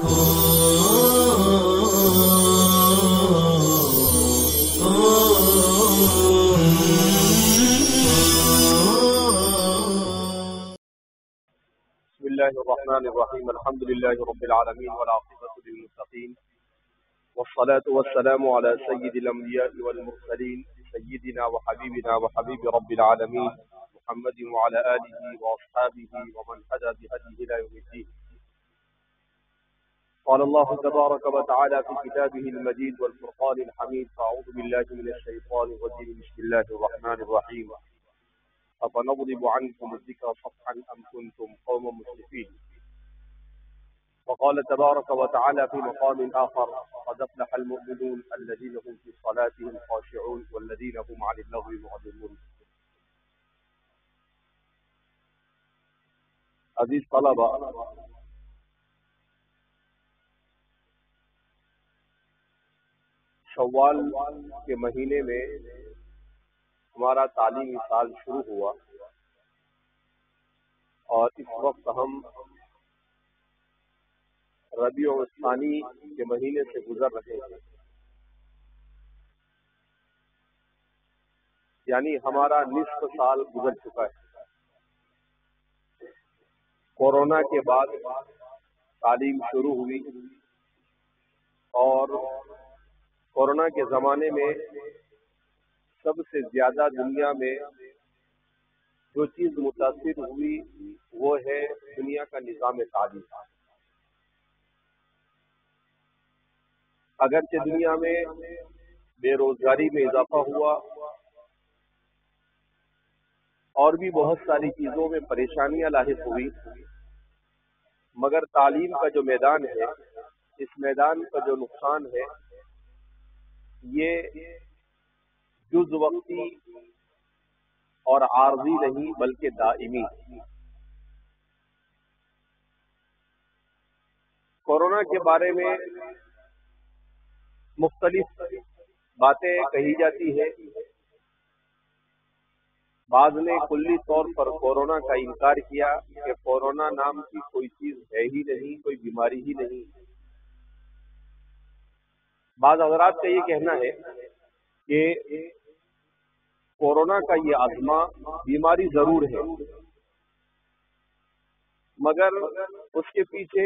بسم الله الرحمن الرحيم. الحمد لله رب العالمين والعاقبة للمتقين والصلاة والسلام على سيد الأنبياء والمرسلين سيدنا وحبيبنا وحبيب رب العالمين محمد وعلى آله وأصحابه ومن هدى بهديه إلى يوم الدين. قال الله تبارك وتعالى في كتابه المجيد والفرقان الحميد: أعوذ بالله من الشيطان الرجيم. بسم الله الرحمن الرحيم. أفنضرب عنكم الذكر صفحا أم كنتم قوما مسرفين. وقال تبارك وتعالى في مقام آخر: قد أفلح المؤمنون الذين هم في صلاتهم خاشعون والذين هم عن اللغو معرضون. عزیز طلبہ، شوال کے مہینے میں ہمارا تعلیمی سال شروع ہوا اور اس وقت ہم ربیع الثانی کے مہینے سے گزر رہے ہیں، یعنی ہمارا نصف سال گزر چکا ہے۔ کورونا کے بعد تعلیم شروع ہوئی اور کورونا کے زمانے میں سب سے زیادہ دنیا میں جو چیز متاثر ہوئی وہ ہے دنیا کا نظام تعلیم۔ اگرچہ دنیا میں بے روزگاری میں اضافہ ہوا اور بھی بہت ساری چیزوں میں پریشانیاں لاحق ہوئی، مگر تعلیم کا جو میدان ہے، اس میدان کا جو نقصان ہے، یہ جز وقتی اور عارضی نہیں بلکہ دائمی۔ کورونا کے بارے میں مختلف باتیں کہی جاتی ہیں۔ بعض نے کلی طور پر کورونا کا انکار کیا کہ کورونا نام کی کوئی چیز ہے ہی نہیں، کوئی بیماری ہی نہیں۔ بعض حضرات کا یہ کہنا ہے کہ کورونا کا یہ ازمہ بیماری ضرور ہے، مگر اس کے پیچھے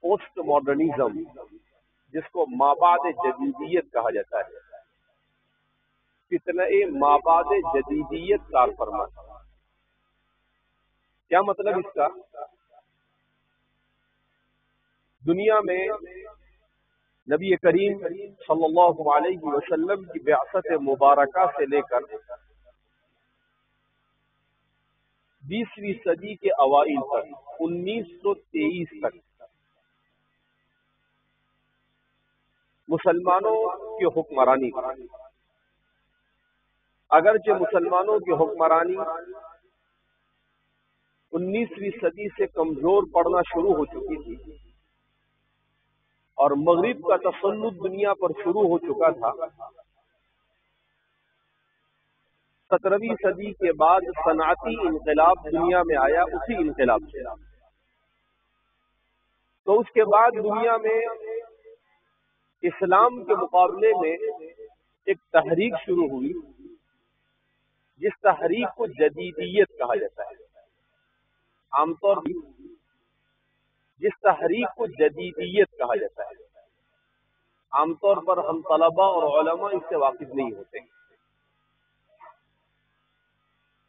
پوسٹ ماڈرنزم، جس کو مابعد جدیدیت کہا جاتا ہے، فتنہ مابعد جدیدیت کار فرما۔ کیا مطلب اس کا؟ دنیا میں نبی کریم صلی اللہ علیہ وسلم کی بعثت مبارکہ سے لے کر 20ویں صدی کے اوائل تک، 1923 تک مسلمانوں کی حکمرانی، اگرچہ مسلمانوں کی حکمرانی 19ویں صدی سے کمزور پڑنا شروع ہو چکی تھی اور مغرب کا تسلط دنیا پر شروع ہو چکا تھا، 17ویں صدی کے بعد صنعتی انقلاب دنیا میں آیا۔ اسی انقلاب سے تو اس کے بعد دنیا میں اسلام کے مقابلے میں ایک تحریک شروع ہوئی، جس تحریک کو جدیدیت کہا جاتا ہے۔ عام طور پر جس تحریک کو جدیدیت کہا جاتا ہے، عام طور پر ہم طلباء اور علماء اس سے واقف نہیں ہوتے۔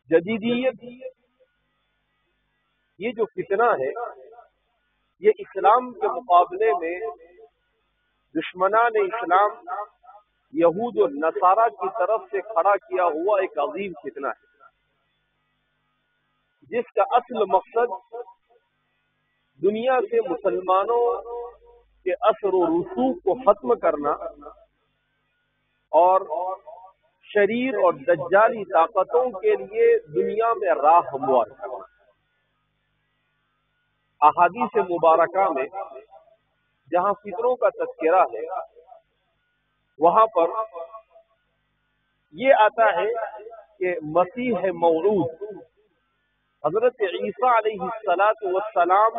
جدیدیت یہ جو فتنہ ہے، یہ اسلام کے مقابلے میں دشمنان اسلام یہود و نصارہ کی طرف سے کھڑا کیا ہوا ایک عظیم فتنہ ہے، جس کا اصل مقصد دنیا سے مسلمانوں کے اثر و رسوخ کو ختم کرنا اور شریر اور دجالی طاقتوں کے لیے دنیا میں راہ ہموار کرنا۔ احادیث مبارکہ میں جہاں فطروں کا تذکرہ ہے، وہاں پر یہ آتا ہے کہ مسیح موعود حضرت عیسیٰ علیہ السلام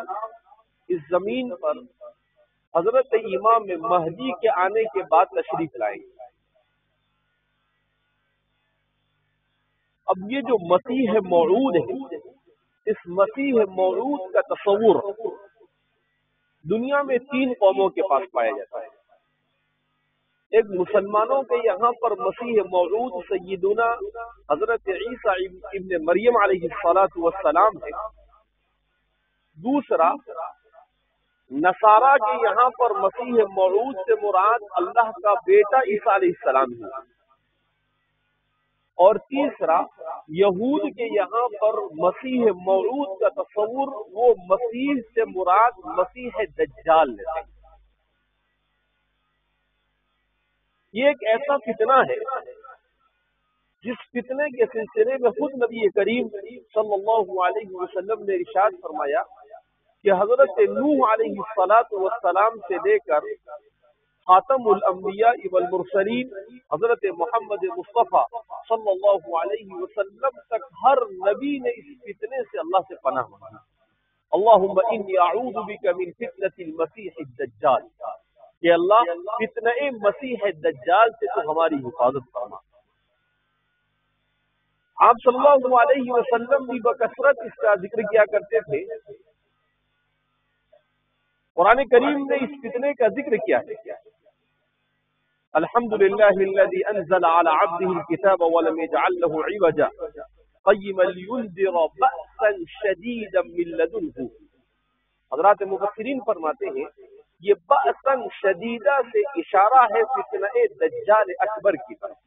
اس زمین پر حضرت امام مہدی کے آنے کے بعد تشریف لائیں گے۔ اب یہ جو مسیح موعود ہے، اس مسیح موعود کا تصور دنیا میں 3 قوموں کے پاس پایا جاتا ہے۔ ایک مسلمانوں کے یہاں پر مسیح موعود سیدنا حضرت عیسیٰ ابن مریم علیہ السلام ہے۔ دوسرا نصارہ کے یہاں پر مسیح موعود سے مراد اللہ کا بیٹا عیسیٰ علیہ السلام ہے۔ اور تیسرا یہود کے یہاں پر مسیح موعود کا تصور وہ مسیح سے مراد مسیح دجال لیتے ہیں۔ یہ ایک ایسا فتنہ ہے جس فتنے کے سلسلے میں خود نبی کریم صلی اللہ علیہ وسلم نے ارشاد فرمایا کہ حضرت نوح علیہ السلام سے لے کر خاتم الانبیاء والمرسلین حضرت محمد مصطفیٰ صلی اللہ علیہ وسلم تک ہر نبی نے اس فتنے سے اللہ سے پناہ مانگی۔ اللہم انی اعوذ بک من فتنة المسیح الدجال، کہ اللہ فتنہ مسیح دجال سے تو ہماری حفاظت فرما۔ آپ صلی اللہ علیہ وسلم بھی بکثرت اس کا ذکر کیا کرتے تھے۔ قرآن کریم نے اس فتنے کا ذکر کیا ہے۔ الحمدللہ الذی انزل علی عبده الكتاب ولم يجعل له عوجا قیما لینذر بأسا شدیدا من لدنہ۔ حضرات مفسرین فرماتے ہیں یہ بأسا شدیدہ سے اشارہ ہے فتنہ دجال اکبر کی طرف۔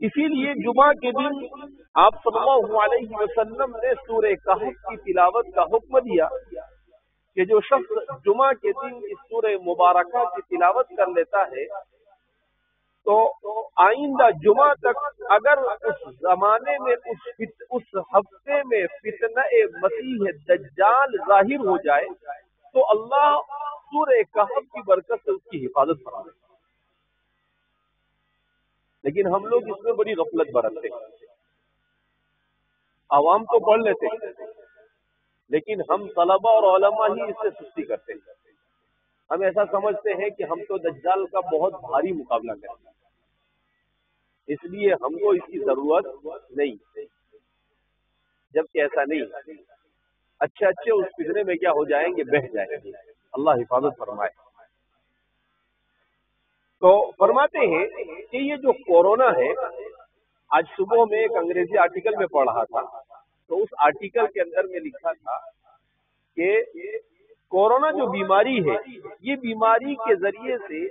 اسی لیے جمعہ کے دن آپ صلی اللہ علیہ وسلم نے سورہ کہف کی تلاوت کا حکم دیا کہ جو شخص جمعہ کے دن اس سورہ مبارکہ کی تلاوت کر لیتا ہے تو آئندہ جمعہ تک اگر اس زمانے میں اس ہفتے میں فتنہ مسیح دجال ظاہر ہو جائے تو اللہ سورہ کہف کی برکت سے اس کی حفاظت فرمائے۔ لیکن ہم لوگ اس میں بڑی غفلت برتتے ہیں۔ عوام تو پڑھ لیتے ہیں لیکن ہم طلبہ اور علماء ہی اس سے سستی کرتے ہیں۔ ہم ایسا سمجھتے ہیں کہ ہم تو دجال کا بہت بھاری مقابلہ کریں گے، اس لیے ہم کو اس کی ضرورت نہیں، جبکہ ایسا نہیں۔ اچھے اس فتنے میں کیا ہو جائیں گے، بہہ جائیں گے۔ اللہ حفاظت فرمائے۔ تو فرماتے ہیں کہ یہ جو کورونا ہے، آج صبح میں ایک انگریزی آرٹیکل میں پڑھ رہا تھا تو اس آرٹیکل کے اندر میں لکھا تھا کہ کورونا جو بیماری ہے یہ بیماری کے ذریعے سے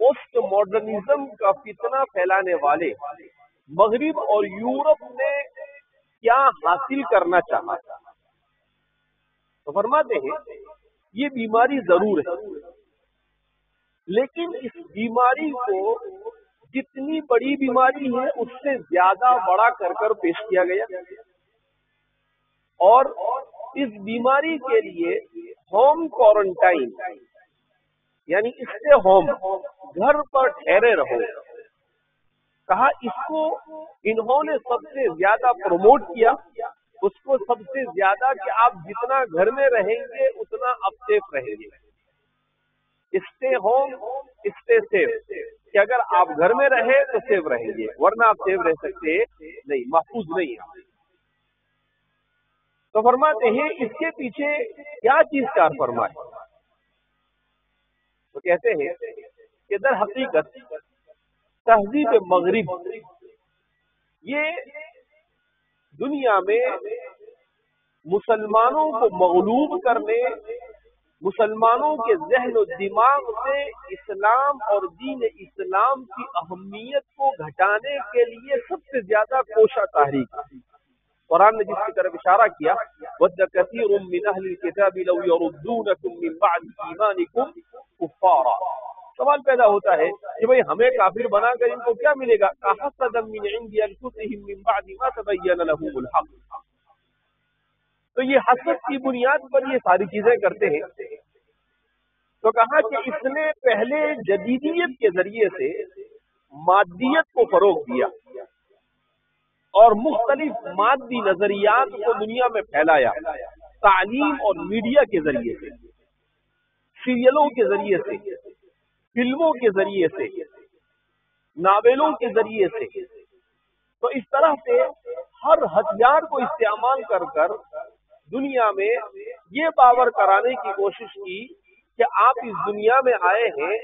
پوسٹ ماڈرنزم کا فتنہ پھیلانے والے مغرب اور یورپ نے کیا حاصل کرنا چاہا تھا۔ تو فرماتے ہیں یہ بیماری ضرور ہے لیکن اس بیماری کو جتنی بڑی بیماری ہے اس سے زیادہ بڑا کر پیش کیا گیا، اور اس بیماری کے لیے ہوم کوارنٹائن یعنی اس سے ہوم گھر پر ٹھہرے رہو کہا، اس کو انہوں نے سب سے زیادہ پروموٹ کیا، اس کو سب سے زیادہ کہ آپ جتنا گھر میں رہیں گے اتنا آپ سیف رہیں گے۔ اسٹے ہوم اسٹے سیف، کہ اگر آپ گھر میں رہے تو سیف رہیں گے ورنہ آپ سیف رہ سکتے نہیں، محفوظ نہیں ہے۔ تو فرماتے ہیں اس کے پیچھے کیا چیز کار فرمائے، تو کہتے ہیں کہ در حقیقت تہذیب مغرب یہ دنیا میں مسلمانوں کو مغلوب کرنے، مسلمانوں کے ذہن و دماغ سے اسلام اور دین اسلام کی اہمیت کو گھٹانے کے لیے سب سے زیادہ کوشاں تحریک ہے۔ قرآن نے جس کی طرف اشارہ کیا وَدَّ كَثِيرٌ مِّنْ أَهْلِ الْكِتَابِ لَوْ يَرُدُّونَكُم مِّن بَعْدِ إِيمَانِكُمْ كُفَّارًا۔ سوال پیدا ہوتا ہے کہ بھئی ہمیں کافر بنا کر ان کو کیا ملے گا، كَحَسَدًا مِّنْ عِندِ أَنفُسِهِم مِّن بَعْدِ مَا تَبَيَّنَ لَهُمُ الْحَقُّ۔ تو یہ حسد کی بنیاد پر یہ ساری چیزیں کرتے ہیں۔ تو کہا کہ اس نے پہلے جدیدیت کے ذریعے سے مادیت کو فروغ دیا، اور مختلف مادی نظریات کو دنیا میں پھیلایا، تعلیم اور میڈیا کے ذریعے سے، سیریلوں کے ذریعے سے، فلموں کے ذریعے سے، ناولوں کے ذریعے سے۔ تو اس طرح سے ہر ہتھیار کو استعمال کر کر دنیا میں یہ باور کرانے کی کوشش کی کہ آپ اس دنیا میں آئے ہیں،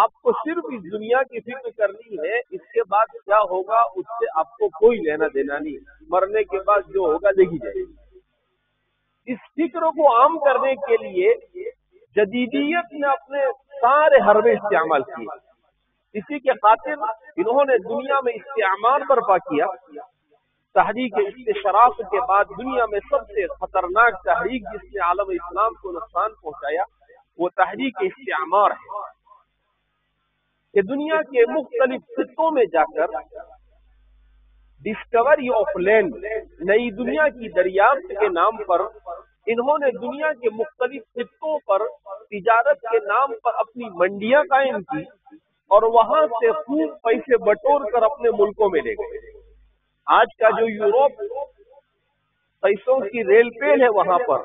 آپ کو صرف اس دنیا کی فکر کرنی ہے، اس کے بعد کیا ہوگا اس سے آپ کو کوئی لینا دینا نہیں، مرنے کے بعد جو ہوگا دیکھی جائے گی۔ اس فکر کو عام کرنے کے لیے جدیدیت نے اپنے سارے حربے استعمال کیے۔ اسی کے خاطر انہوں نے دنیا میں استعمار برپا کیا۔ تحریک استشراق کے بعد دنیا میں سب سے خطرناک تحریک جس نے عالم اسلام کو نقصان پہنچایا وہ تحریک استعمار ہے، کہ دنیا کے مختلف خطوں میں جا کر ڈسکوری آف لینڈ، نئی دنیا کی دریافت کے نام پر انہوں نے دنیا کے مختلف خطوں پر تجارت کے نام پر اپنی منڈیاں قائم کی اور وہاں سے خوب پیسے بٹور کر اپنے ملکوں میں لے گئے۔ آج کا جو یوروپ پیسوں کی ریل پیل ہے وہاں پر،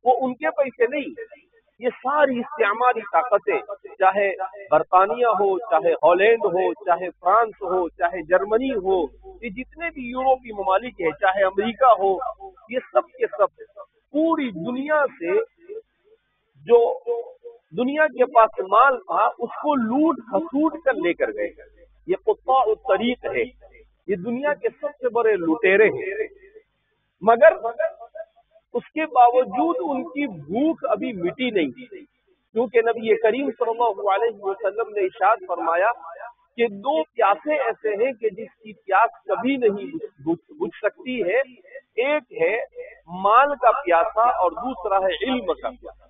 وہ ان کے پیسے نہیں، یہ ساری استعماری طاقتیں، چاہے برطانیہ ہو، چاہے ہالینڈ ہو، چاہے فرانس ہو، چاہے جرمنی ہو، یہ جتنے بھی یوروپی ممالک ہیں، چاہے امریکہ ہو، یہ سب کے سب پوری دنیا سے جو دنیا کے پاس مال تھا اس کو لوٹ کھسوٹ کر لے کر گئے۔ یہ قطاع الطریق ہے، یہ دنیا کے سب سے بڑے لٹیرے ہیں، مگر اس کے باوجود ان کی بھوک ابھی مٹی نہیں، کیونکہ نبی کریم صلی اللہ علیہ وسلم نے ارشاد فرمایا کہ دو پیاسے ایسے ہیں کہ جس کی پیاس کبھی نہیں بجھ سکتی ہے، ایک ہے مال کا پیاسا اور دوسرا ہے علم کا پیاسا۔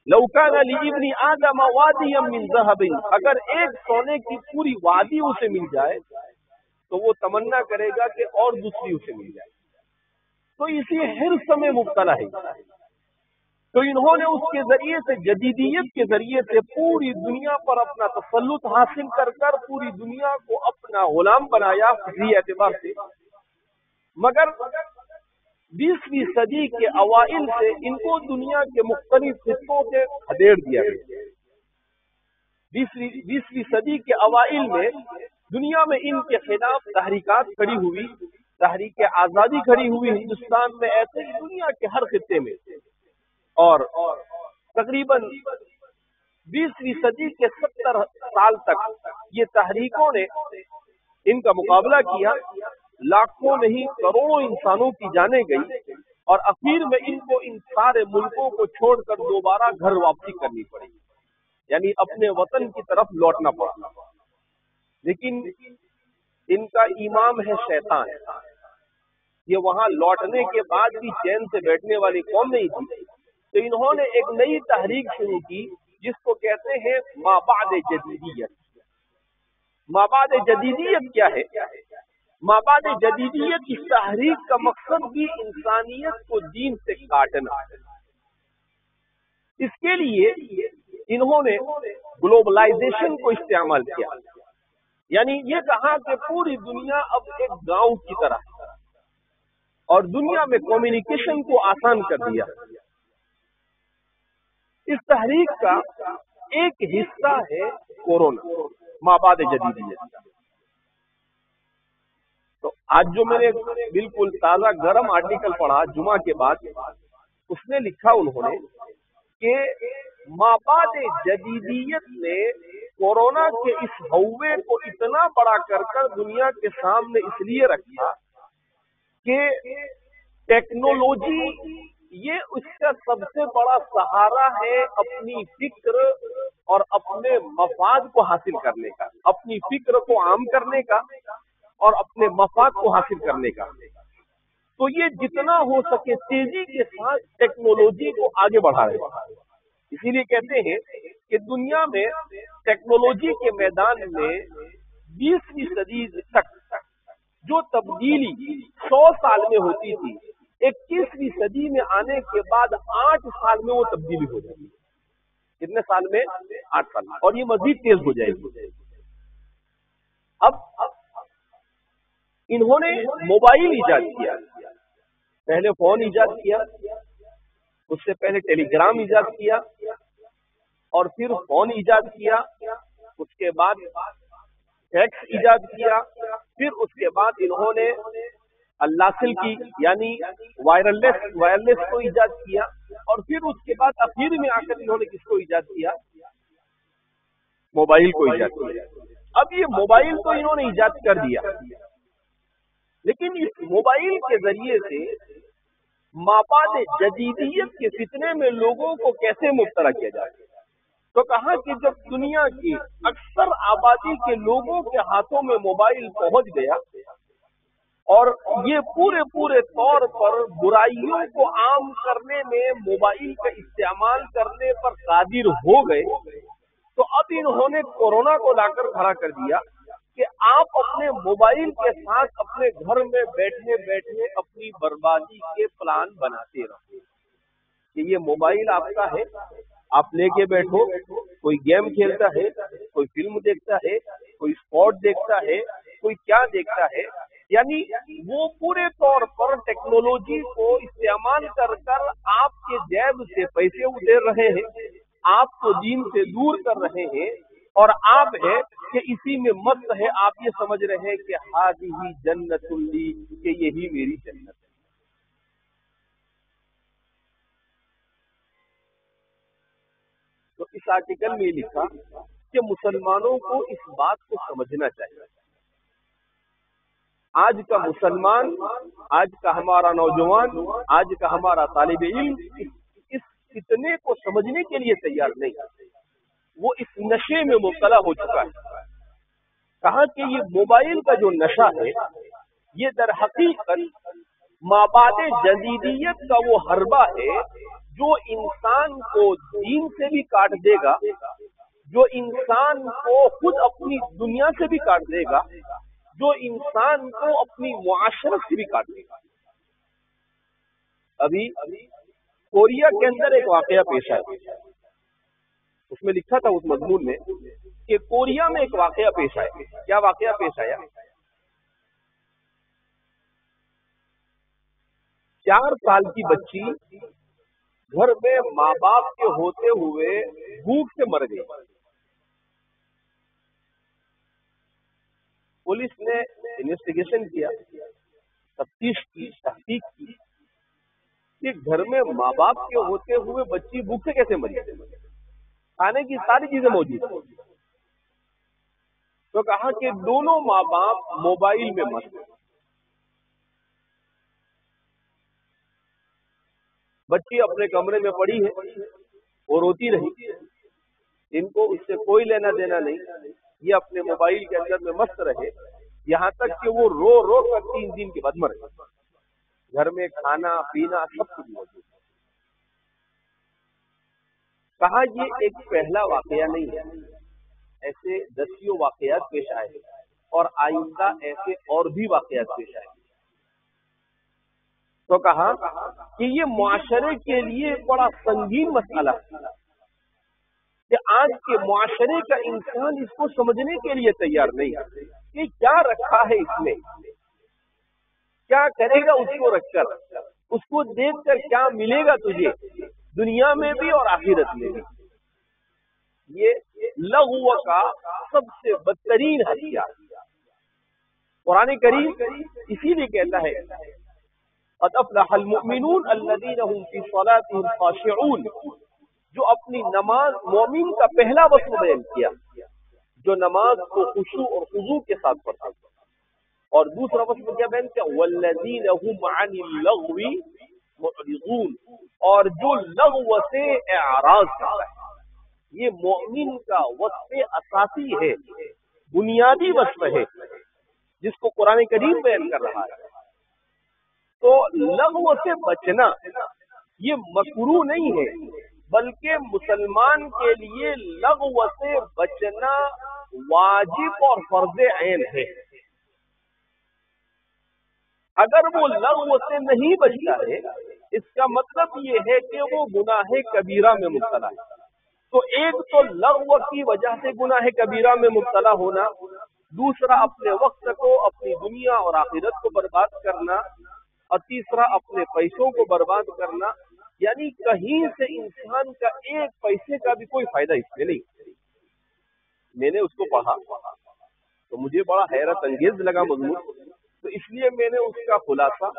لو کان لابن آدم وادیا من ذهب، اگر ایک سونے کی پوری وادی اسے مل جائے تو وہ تمنا کرے گا کہ اور دوسری اسے مل جائے، تو اسی حرص میں مبتلا ہے۔ تو انہوں نے اس کے ذریعے سے، جدیدیت کے ذریعے سے، پوری دنیا پر اپنا تسلط حاصل کر کر پوری دنیا کو اپنا غلام بنایا فکری اعتبار سے، مگر 20ویں صدی کے اوائل سے ان کو دنیا کے مختلف خطوں سے کھدیڑ دیا گیا۔ 20ویں صدی کے اوائل میں دنیا میں ان کے خلاف تحریکات کھڑی ہوئی، تحریک آزادی کھڑی ہوئی ہندوستان میں، ایسے ہی دنیا کے ہر خطے میں، اور تقریباً 20ویں صدی کے 70 سال تک یہ تحریکوں نے ان کا مقابلہ کیا، لاکھوں نہیں کروڑوں انسانوں کی جانیں گئی، اور اخیر میں ان کو ان سارے ملکوں کو چھوڑ کر دوبارہ گھر واپسی کرنی پڑی، یعنی اپنے وطن کی طرف لوٹنا پڑا۔ لیکن ان کا امام ہے شیطان، یہ وہاں لوٹنے کے بعد بھی چین سے بیٹھنے والی قوم نہیں تھی، تو انہوں نے ایک نئی تحریک شروع کی جس کو کہتے ہیں ما بعد جدیدیت۔ ما بعد جدیدیت کیا ہے؟ ما بعد جدیدیت اس تحریک کا مقصد بھی انسانیت کو دین سے کاٹنا ہے۔ اس کے لیے انہوں نے گلوبلائزیشن کو استعمال کیا، یعنی یہ کہا کہ پوری دنیا اب ایک گاؤں کی طرح ہے، اور دنیا میں کمیونیکیشن کو آسان کر دیا۔ اس تحریک کا ایک حصہ ہے کورونا، ما بعد جدیدیت۔ تو آج جو میں نے بالکل تازہ گرم آرٹیکل پڑھا جمعہ کے بعد، اس نے لکھا انہوں نے کہ ما بعد جدیدیت نے کورونا کے اس ہوے کو اتنا بڑا کر کر دنیا کے سامنے اس لیے رکھا کہ ٹیکنالوجی یہ اس کا سب سے بڑا سہارا ہے اپنی فکر اور اپنے مفاد کو حاصل کرنے کا، اپنی فکر کو عام کرنے کا اور اپنے مفاد کو حاصل کرنے کا۔ تو یہ جتنا ہو سکے تیزی کے ساتھ ٹیکنالوجی کو آگے بڑھا رہے ہیں۔ اسی لیے کہتے ہیں کہ دنیا میں ٹیکنالوجی کے میدان میں 20ویں صدی تک جو تبدیلی 100 سال میں ہوتی تھی، 21ویں صدی میں آنے کے بعد 8 سال میں وہ تبدیلی ہو جائے گی۔ کتنے سال میں؟ 8 سال میں، اور یہ مزید تیز ہو جائے گی۔ اب انہوں نے موبائل ایجاد کیا. پہلے فون ایجاد کیا، اس سے پہلے ٹیلی گرام ایجاد کیا، اور پھر فون ایجاد کیا، اس کے بعد فیکس ایجاد کیا، پھر اس کے بعد انہوں نے اللاسل کی یعنی وائرلیس کو ایجاد کیا، اور پھر اس کے بعد اخیر میں آ کر انہوں نے کس کو ایجاد کیا؟ موبائل کو ایجاد کیا. اب یہ موبائل تو انہوں نے ایجاد کر دیا، لیکن اس موبائل کے ذریعے سے مابعد جدیدیت کے فتنے میں لوگوں کو کیسے مبتلا کیا جائے؟ تو کہا کہ جب دنیا کی اکثر آبادی کے لوگوں کے ہاتھوں میں موبائل پہنچ گیا اور یہ پورے طور پر برائیوں کو عام کرنے میں موبائل کا استعمال کرنے پر قادر ہو گئے، تو اب انہوں نے کورونا کو لا کر کھڑا کر دیا کہ آپ اپنے موبائل کے ساتھ اپنے گھر میں بیٹھے بیٹھے اپنی بربادی کے پلان بناتے رہو. کہ یہ موبائل آپ کا ہے، آپ لے کے بیٹھو، کوئی گیم کھیلتا ہے، کوئی فلم دیکھتا ہے، کوئی اسپورٹ دیکھتا ہے، کوئی کیا دیکھتا ہے، یعنی وہ پورے طور پر ٹیکنالوجی کو استعمال کر کر آپ کے جیب سے پیسے ادھیر رہے ہیں، آپ کو دین سے دور کر رہے ہیں، اور آپ ہے کہ اسی میں مست ہے. آپ یہ سمجھ رہے ہیں کہ ہذہ جنت لی، کہ یہی میری جنت ہے. تو اس آرٹیکل میں لکھا کہ مسلمانوں کو اس بات کو سمجھنا چاہیے. آج کا مسلمان، آج کا ہمارا نوجوان، آج کا ہمارا طالب علم اس فتنے کو سمجھنے کے لیے تیار نہیں. وہ اس نشے میں مبتلا ہو چکا ہے. کہا کہ یہ موبائل کا جو نشہ ہے، یہ در حقیقت مابعد جدیدیت کا وہ حربہ ہے جو انسان کو دین سے بھی کاٹ دے گا، جو انسان کو خود اپنی دنیا سے بھی کاٹ دے گا، جو انسان کو اپنی معاشرت سے بھی کاٹ دے گا. ابھی کوریا کے اندر ایک واقعہ پیش آیا، اس میں لکھا تھا اس مضمون میں کہ کوریا میں ایک واقعہ پیش آیا. کیا واقعہ پیش آیا؟ 4 سال کی بچی گھر میں ماں باپ کے ہوتے ہوئے بھوک سے مر گئی. پولیس نے انویسٹیگیشن کیا، تفتیش کی، تحقیق کی کہ گھر میں ماں باپ کے ہوتے ہوئے بچی بھوک سے کیسے مری؟ کھانے کی ساری چیزیں موجود ہیں. تو کہا کہ دونوں ماں باپ موبائل میں مست ہیں. بچی اپنے کمرے میں پڑی ہے، وہ روتی رہی، ان کو اس سے کوئی لینا دینا نہیں، یہ اپنے موبائل کے اندر میں مست رہے، یہاں تک کہ وہ رو رو کر 3 دن کے بعد مر گئے. گھر میں کھانا پینا سب کچھ موجود. کہا یہ ایک پہلا واقعہ نہیں ہے، ایسے دسیوں واقعات پیش آئے اور آئندہ ایسے اور بھی واقعات پیش آئے. تو کہا کہ یہ معاشرے کے لیے بڑا سنگین مسئلہ ہے کہ آج کے معاشرے کا انسان اس کو سمجھنے کے لیے تیار نہیں ہے کہ کیا رکھا ہے اس میں، کیا کرے گا اس کو رکھ کر، اس کو دیکھ کر کیا ملے گا تجھے دنیا میں بھی اور آخرت میں بھی. یہ لغو کا سب سے بدترین ہتھیار. قرآن کریم اسی لیے کہتا ہے قد افلح المؤمنون الذين هم في صلاتهم خاشعون، جو اپنی نماز، مومن کا پہلا وصف بیان کیا جو نماز کو خشوع اور خضوع کے ساتھ پڑھتا ہے، اور دوسرا وصف کیا بیان کیا والذین هم عن اللغو معرضون، اور جو لغو سے اعراض کرتا ہے. یہ مومن کا وصف اساسی ہے، بنیادی وصف ہے جس کو قرآن کریم بیان کر رہا ہے. تو لغو سے بچنا یہ مکروہ نہیں ہے، بلکہ مسلمان کے لیے لغو سے بچنا واجب اور فرض عین ہے. اگر وہ لغو سے نہیں بچتا ہے، اس کا مطلب یہ ہے کہ وہ گناہ کبیرہ میں مبتلا ہے. تو ایک تو لغو کی وجہ سے گناہ کبیرہ میں مبتلا ہونا، دوسرا اپنے وقت کو، اپنی دنیا اور آخرت کو برباد کرنا، اور تیسرا اپنے پیسوں کو برباد کرنا. یعنی کہیں سے انسان کا ایک پیسے کا بھی کوئی فائدہ اس میں نہیں. میں نے اس کو پڑھا تو مجھے بڑا حیرت انگیز لگا مضمون، تو اس لیے میں نے اس کا خلاصہ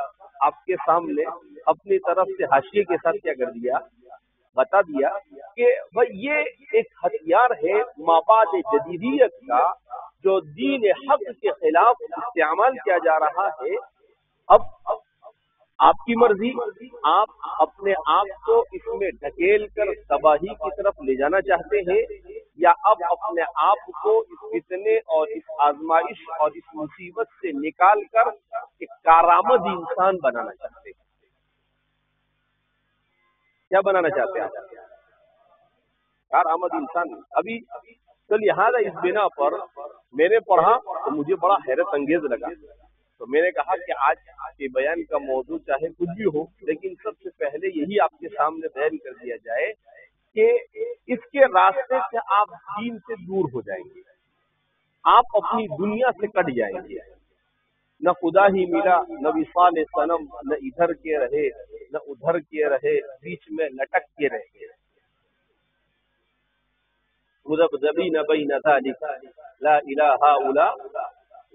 آپ کے سامنے اپنی طرف سے حاشیے کے ساتھ کیا کر دیا، بتا دیا کہ بھائی یہ ایک ہتھیار ہے مابعد جدیدیت کا، جو دین حق کے خلاف استعمال کیا جا رہا ہے. اب آپ کی مرضی، آپ اپنے آپ کو اس میں ڈھکیل کر تباہی کی طرف لے جانا چاہتے ہیں، یا اب اپنے آپ کو اس فتنے اور اس آزمائش اور اس مصیبت سے نکال کر ایک کارآمد انسان بنانا چاہتے ہیں. کیا بنانا چاہتے ہیں آپ؟ کارآمد انسان. ابھی تو لہٰذا اس بنا پر میں نے پڑھا تو مجھے بڑا حیرت انگیز لگا، تو میں نے کہا کہ آج کے بیان کا موضوع چاہے کچھ بھی ہو، لیکن سب سے پہلے یہی آپ کے سامنے بیان کر دیا جائے کہ اس کے راستے سے آپ دین سے دور ہو جائیں گے، آپ اپنی دنیا سے کٹ جائیں گے. نہ خدا ہی ملا، نہ وصال صنم، نہ ادھر کے رہے نہ ادھر کے رہے، بیچ میں لٹک کے رہے. مذبذبین بین ذلک لا الہ ہؤلاء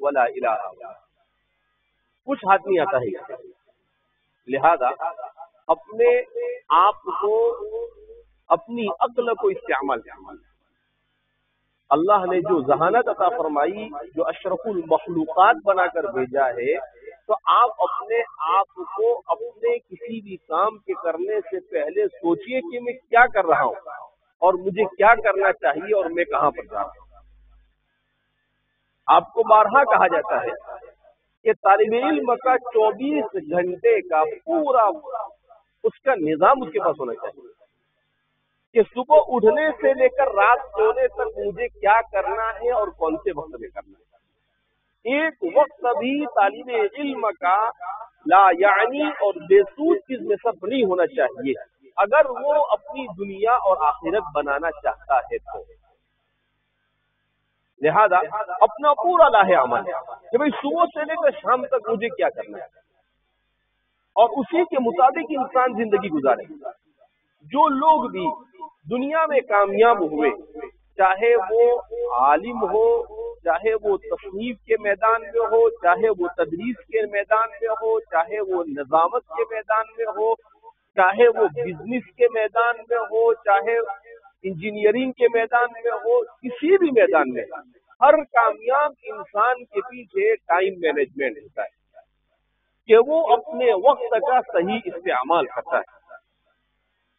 ولا الہ ہؤلاء. کچھ ہاتھ نہیں آتا ہے. لہذا اپنے آپ کو، اپنی عقل کو استعمال کرنا. اللہ نے جو ذہانت عطا فرمائی، جو اشرف المخلوقات بنا کر بھیجا ہے، تو آپ اپنے آپ کو اپنے کسی بھی کام کے کرنے سے پہلے سوچئے کہ میں کیا کر رہا ہوں اور مجھے کیا کرنا چاہیے اور میں کہاں پر جا رہا ہوں. آپ کو بارہا کہا جاتا ہے کہ طالب علم کا 24 گھنٹے کا پورا اس کا نظام اس کے پاس ہونا چاہیے کہ صبح اٹھنے سے لے کر رات سونے تک مجھے کیا کرنا ہے اور کون سے وقت میں کرنا ہے. ایک وقت بھی طالب علم کا لا یعنی اور بے سود چیز میں صرف نہیں ہونا چاہیے اگر وہ اپنی دنیا اور آخرت بنانا چاہتا ہے تو. لہذا اپنا پورا لاہ عمل کہ بھئی صبح سے لے کر شام تک مجھے کیا کرنا ہے، اور اسی کے مطابق انسان زندگی گزارے. جو لوگ بھی دنیا میں کامیاب ہوئے، چاہے وہ عالم ہو، چاہے وہ تصنیف کے میدان میں ہو، چاہے وہ تدریس کے میدان میں ہو، چاہے وہ نظامت کے میدان میں ہو، چاہے وہ بزنس کے میدان میں ہو، چاہے انجینئرنگ کے میدان میں ہو، کسی بھی میدان میں، ہر کامیاب انسان کے پیچھے ٹائم مینجمنٹ ہوتا ہے کہ وہ اپنے وقت کا صحیح استعمال کرتا ہے.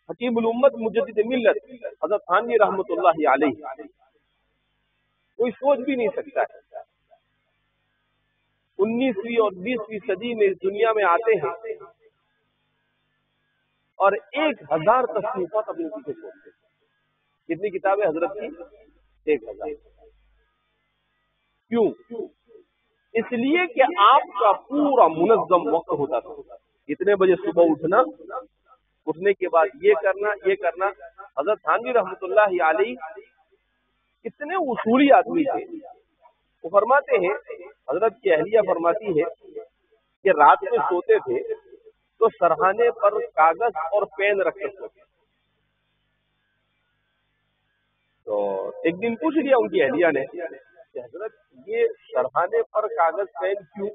حکیم الامت مجدد ملت حضرت تھانوی رحمۃ اللہ علیہ کوئی سوچ بھی نہیں سکتا ہے 19ویں اور 20ویں صدی میں اس دنیا میں آتے ہیں اور 1000 تصنیفات اپنے پیچھے چھوڑتے ہیں. کتنی کتابیں حضرت کی؟ 1000. کیوں؟ اس لیے کہ آپ کا پورا منظم وقت ہوتا تھا. اتنے بجے صبح اٹھنا، اٹھنے کے بعد یہ کرنا یہ کرنا. حضرت تھانوی رحمۃ اللہ علیہ اتنے اصولی آدمی تھے. وہ فرماتے ہیں، حضرت کی اہلیہ فرماتی ہے کہ رات میں سوتے تھے تو سرہانے پر کاغذ اور پین رکھ کر سوتے. تو ایک دن پوچھ لیا ان کی اہلیہ نے کہ حضرت یہ سرہانے پر کاغذ پین کیوں؟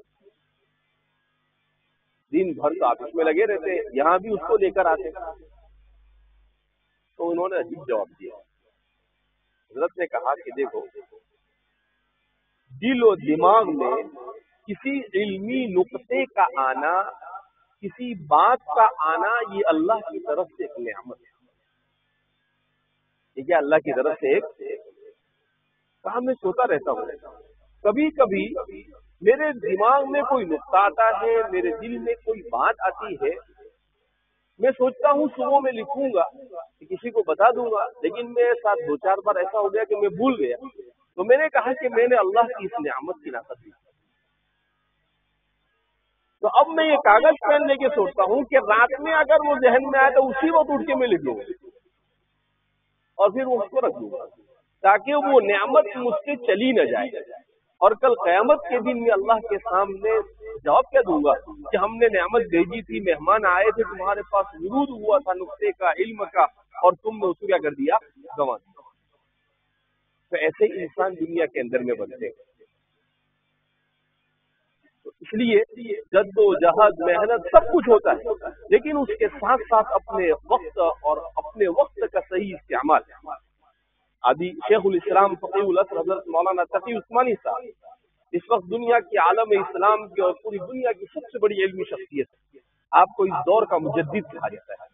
دن بھر تو آفس میں لگے رہتے، یہاں بھی اس کو لے کر آتے. تو انہوں نے عجیب جواب دیا. حضرت نے کہا کہ دیکھو، دل و دماغ میں کسی علمی نقطے کا آنا، کسی بات کا آنا، یہ اللہ کی طرف سے ایک نعمت ہے. یہ کیا اللہ کی طرف سے ایک کہا. میں سوتا رہتا ہوں، کبھی کبھی میرے دماغ میں کوئی نقطہ آتا ہے، میرے دل میں کوئی بات آتی ہے، میں سوچتا ہوں صبح میں لکھوں گا کہ کسی کو بتا دوں گا، لیکن میرے ساتھ 2-4 بار ایسا ہو گیا کہ میں بھول گیا. تو میں نے کہا کہ میں نے اللہ کی اس نعمت کی ناقص کی. تو اب میں یہ کاغذ پین لے کے سوچتا ہوں کہ رات میں اگر وہ ذہن میں آئے تو اسی وقت اٹھ کے میں لکھ لوں گا اور پھر وہ اس کو رکھ دوں گا تاکہ وہ نعمت مجھ سے چلی نہ جائے. اور کل قیامت کے دن میں اللہ کے سامنے جواب کیا دوں گا کہ ہم نے نعمت بھیجی تھی، مہمان آئے تھے، تمہارے پاس ورود ہوا تھا نقطے کا، علم کا، اور تم نے اس کو کیا کر دیا؟ گنوا دیا۔ تو ایسے ہی انسان دنیا کے اندر میں بنتے ہیں۔ اس لیے جد و جہد، محنت سب کچھ ہوتا ہے، لیکن اس کے ساتھ ساتھ اپنے وقت اور اپنے وقت کا صحیح استعمال۔ ابھی شیخ الاسلام فقیہ الاسر حضرت مولانا تقی عثمانی صاحب اس وقت دنیا کی عالم اسلام کی اور پوری دنیا کی سب سے بڑی علمی شخصیت ہے، آپ کو اس دور کا مجدد کہا جاتا ہے۔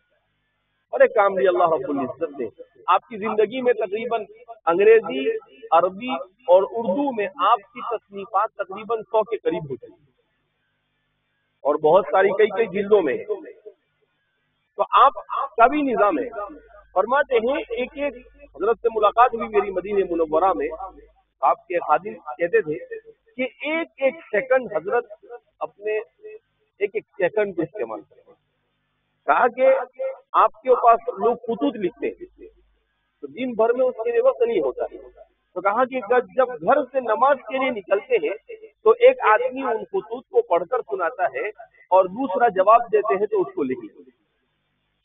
اور ایک کام بھی اللہ رب العزت نے آپ کی زندگی میں تقریباً انگریزی، عربی اور اردو میں آپ کی تصنیفات تقریباً 100 کے قریب ہوتی ہیں، اور بہت ساری کئی جلدوں میں۔ تو آپ کا بھی نظام ہے، فرماتے ہیں ایک حضرت سے ملاقات ہوئی میری مدینہ منورہ میں، آپ کے خادم کہتے تھے کہ ایک سیکنڈ حضرت اپنے ایک سیکنڈ کو استعمال کریں۔ کہا کہ آپ کے پاس لوگ خطوط لکھتے ہیں تو دن بھر میں اس کے لیے وقت نہیں ہوتا، تو کہا کہ جب گھر سے نماز کے لیے نکلتے ہیں تو ایک آدمی ان خطوط کو پڑھ کر سناتا ہے اور دوسرا جواب دیتے ہیں تو اس کو لکھ لیتے ہیں۔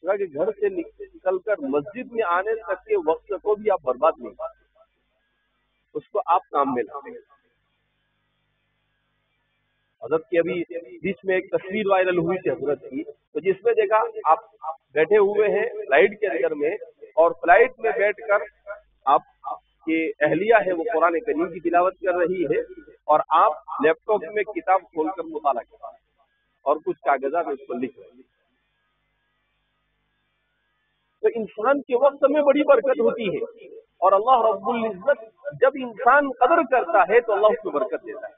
کہا کہ گھر سے نکل کر مسجد میں آنے تک کے وقت کو بھی آپ برباد نہیں کرتے، اس کو آپ کام میں لاتے ہیں۔ حضرت کی ابھی بیچ میں ایک تصویر وائرل ہوئی تھی حضرت کی، تو جس میں دیکھا آپ بیٹھے ہوئے ہیں فلائٹ کے اندر میں، اور فلائٹ میں بیٹھ کر آپ کی اہلیہ ہے وہ قرآن کریم کی تلاوت کر رہی ہے، اور آپ لیپ ٹاپ میں کتاب کھول کر مطالعہ کر رہے ہیں اور کچھ کاغذات اس پر لکھ رہے ہیں۔ تو انسان کے وقت میں بڑی برکت ہوتی ہے، اور اللہ رب العزت جب انسان قدر کرتا ہے تو اللہ اس کو برکت دیتا ہے،